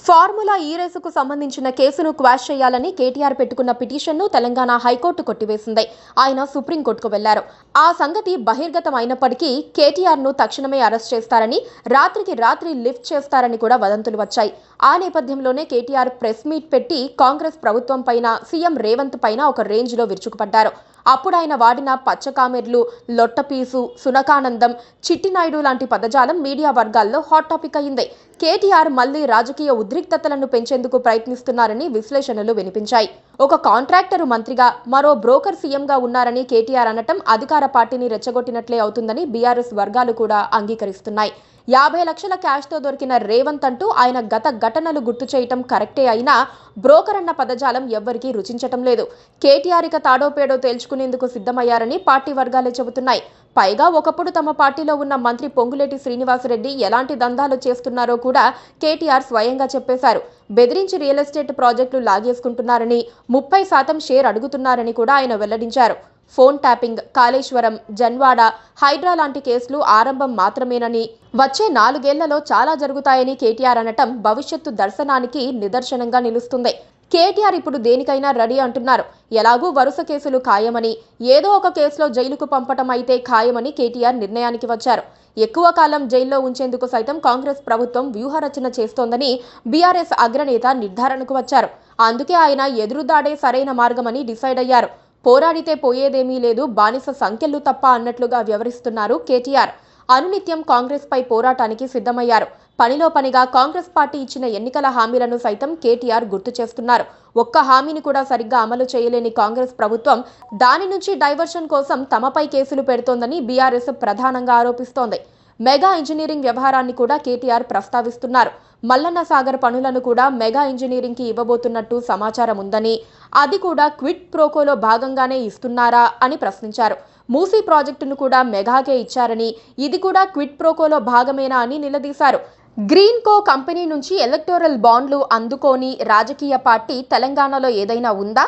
Formula ఈ రేసుకు సంబంధించిన కేసును క్వాష్ చేయాలని కేటీఆర్ పెట్టుకున్న పిటిషన్ను తెలంగాణ హైకోర్టు కొట్టివేసింది. ఆయన సుప్రీంకోర్టుకు వెళ్లారు. ఆ సంగతి బహిర్గతం అయినప్పటికీ కేటీఆర్ను తక్షణమే అరెస్ట్ చేస్తారని, రాత్రికి రాత్రి లిఫ్ట్ చేస్తారని కూడా వదంతులు వచ్చాయి. ఆ నేపథ్యంలోనే కేటీఆర్ ప్రెస్ మీట్ పెట్టి కాంగ్రెస్ ప్రభుత్వం పైన, సీఎం రేవంత్ పైన ఒక రేంజ్లో విరుచుకుపడ్డారు. అప్పుడు ఆయన వాడిన పచ్చకామెర్లు, లొట్టపీసు, సునకానందం, చిట్టినాయుడు లాంటి పదజాలం మీడియా వర్గాల్లో హాట్ టాపిక్ అయింది. కేటీఆర్ మళ్లీ రాజకీయ ఉద్రిక్తతలను పెంచేందుకు ప్రయత్నిస్తున్నారని విశ్లేషణలు వినిపించాయి. ఒక కాంట్రాక్టరు మంత్రిగా, మరో బ్రోకర్ సీఎంగా ఉన్నారని కేటీఆర్ అనటం అధికార పార్టీని రెచ్చగొట్టినట్లే అవుతుందని బీఆర్ఎస్ వర్గాలు కూడా అంగీకరిస్తున్నాయి. 50 లక్షల క్యాష్తో దొరికిన రేవంత్ అంటూ ఆయన గత ఘటనలు గుర్తు చేయటం కరెక్టే అయినా బ్రోకర్ అన్న పదజాలం ఎవ్వరికీ రుచించటం లేదు. కేటీఆర్ ఇక తాడోపేడో తేల్చుకునేందుకు సిద్ధమయ్యారని పార్టీ వర్గాలే చెబుతున్నాయి. పైగా ఒకప్పుడు తమ పార్టీలో ఉన్న మంత్రి పొంగులేటి శ్రీనివాసరెడ్డి ఎలాంటి దందాలు చేస్తున్నారో కూడా కేటీఆర్ స్వయంగా చెప్పేశారు. బెదిరించి రియల్ ఎస్టేట్ ప్రాజెక్టులు లాగేసుకుంటున్నారని, 30% షేర్ అడుగుతున్నారని కూడా ఆయన వెల్లడించారు. ఫోన్ ట్యాపింగ్, కాళేశ్వరం, జన్వాడ, హైడ్రా లాంటి కేసులు ఆరంభం మాత్రమేనని, వచ్చే 4 ఏళ్లలో చాలా జరుగుతాయని కేటీఆర్ అనటం భవిష్యత్తు దర్శనానికి నిదర్శనంగా నిలుస్తుంది. కేటీఆర్ ఇప్పుడు దేనికైనా రెడీ అంటున్నారు. ఎలాగూ వరుస కేసులు ఖాయమని, ఏదో ఒక కేసులో జైలుకు పంపటం అయితే ఖాయమని కేటీఆర్ నిర్ణయానికి వచ్చారు. ఎక్కువ కాలం జైల్లో ఉంచేందుకు సైతం కాంగ్రెస్ ప్రభుత్వం వ్యూహరచన చేస్తోందని బీఆర్ఎస్ అగ్రనేత నిర్ధారణకు వచ్చారు. అందుకే ఆయన ఎదురుదాడే సరైన మార్గమని డిసైడ్ అయ్యారు. పోరాడితే పోయేదేమీ లేదు, బానిస సంఖ్యలు తప్ప అన్నట్లుగా వ్యవహరిస్తున్నారు కేటీఆర్. అనునిత్యం కాంగ్రెస్ పై పోరాటానికి సిద్ధమయ్యారు. పనిలో పనిగా కాంగ్రెస్ పార్టీ ఇచ్చిన ఎన్నికల హామీలను సైతం కేటీఆర్ గుర్తు చేస్తున్నారు. ఒక్క హామీని కూడా సరిగ్గా అమలు చేయలేని కాంగ్రెస్ ప్రభుత్వం దాని నుంచి డైవర్షన్ కోసం తమపై కేసులు పెడుతోందని బీఆర్ఎస్ ప్రధానంగా ఆరోపిస్తోంది. మెగా ఇంజనీరింగ్ వ్యవహారాన్ని కూడా కేటీఆర్ ప్రస్తావిస్తున్నారు. మల్లన్న సాగర్ పనులను కూడా మెగా ఇంజనీరింగ్కి ఇవ్వబోతున్నట్టు సమాచారం ఉందని, అది కూడా క్విడ్ ప్రోకోలో భాగంగానే ఇస్తున్నారా అని ప్రశ్నించారు. మూసీ ప్రాజెక్టును కూడా మెగాకే ఇచ్చారని, ఇది కూడా క్విడ్ ప్రోకోలో భాగమేనా అని నిలదీశారు. గ్రీన్ కో కంపెనీ నుంచి ఎలక్టోరల్ బాండ్లు అందుకోని రాజకీయ పార్టీ తెలంగాణలో ఏదైనా ఉందా?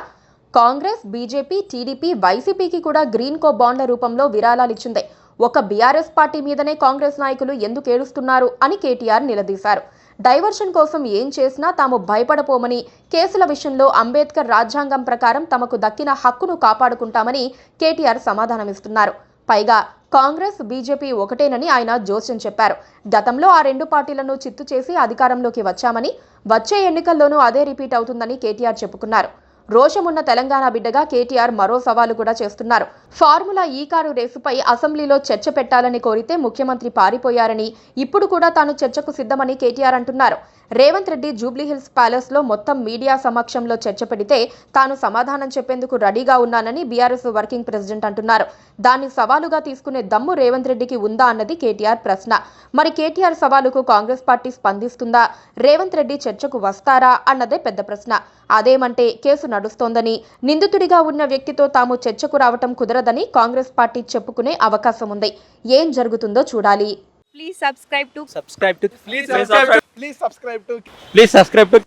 కాంగ్రెస్, బీజేపీ, టీడీపీ, వైసీపీకి కూడా గ్రీన్ కో బాండ్ల రూపంలో విరాళాలిచ్చింది. ఒక బీఆర్ఎస్ పార్టీ మీదనే కాంగ్రెస్ నాయకులు ఎందుకు ఏడుస్తున్నారు అని కేటీఆర్ నిలదీశారు. డైవర్షన్ కోసం ఏం చేసినా తాము భయపడపోమని, కేసుల విషయంలో అంబేద్కర్ రాజ్యాంగం ప్రకారం తమకు దక్కిన హక్కును కాపాడుకుంటామని కేటీఆర్ సమాధానమిస్తున్నారు. పైగా కాంగ్రెస్, బీజేపీ ఒకటేనని ఆయన జోస్యం చెప్పారు. గతంలో ఆ 2 పార్టీలను చిత్తు చేసి అధికారంలోకి వచ్చామని, వచ్చే ఎన్నికల్లోనూ అదే రిపీట్ అవుతుందని కేటీఆర్ చెప్పుకున్నారు. రోషమున్న తెలంగాణ బిడ్డగా కేటీఆర్ మరో సవాలు కూడా చేస్తున్నారు. ఫార్ములా ఈ కారు రేసుపై అసెంబ్లీలో చర్చ పెట్టాలని కోరితే ముఖ్యమంత్రి పారిపోయారని, ఇప్పుడు కూడా తాను చర్చకు సిద్ధమని కేటీఆర్ అంటున్నారు. రేవంత్ రెడ్డి జూబ్లీహిల్స్ ప్యాలెస్లో మొత్తం మీడియా సమక్షంలో చర్చ పెడితే తాను సమాధానం చెప్పేందుకు రెడీగా ఉన్నానని బీఆర్ఎస్ వర్కింగ్ ప్రెసిడెంట్ అంటున్నారు. దాన్ని సవాలుగా తీసుకునే దమ్ము రేవంత్ రెడ్డికి ఉందా అన్నది కేటీఆర్ ప్రశ్న. మరి కేటీఆర్ సవాలుకు కాంగ్రెస్ పార్టీ స్పందిస్తుందా? రేవంత్ రెడ్డి చర్చకు వస్తారా అన్నదే పెద్ద ప్రశ్న. అదేమంటే కేసు నడుస్తోందని, నిందితుడిగా ఉన్న వ్యక్తితో తాము చర్చకు రావటం కుదరదని కాంగ్రెస్ పార్టీ చెప్పుకునే అవకాశం ఉంది. ఏం జరుగుతుందో చూడాలి. Please subscribe to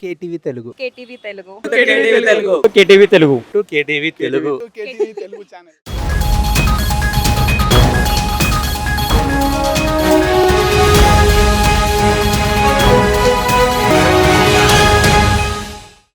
KTV Telugu. KTV Telugu. KTV Telugu channel.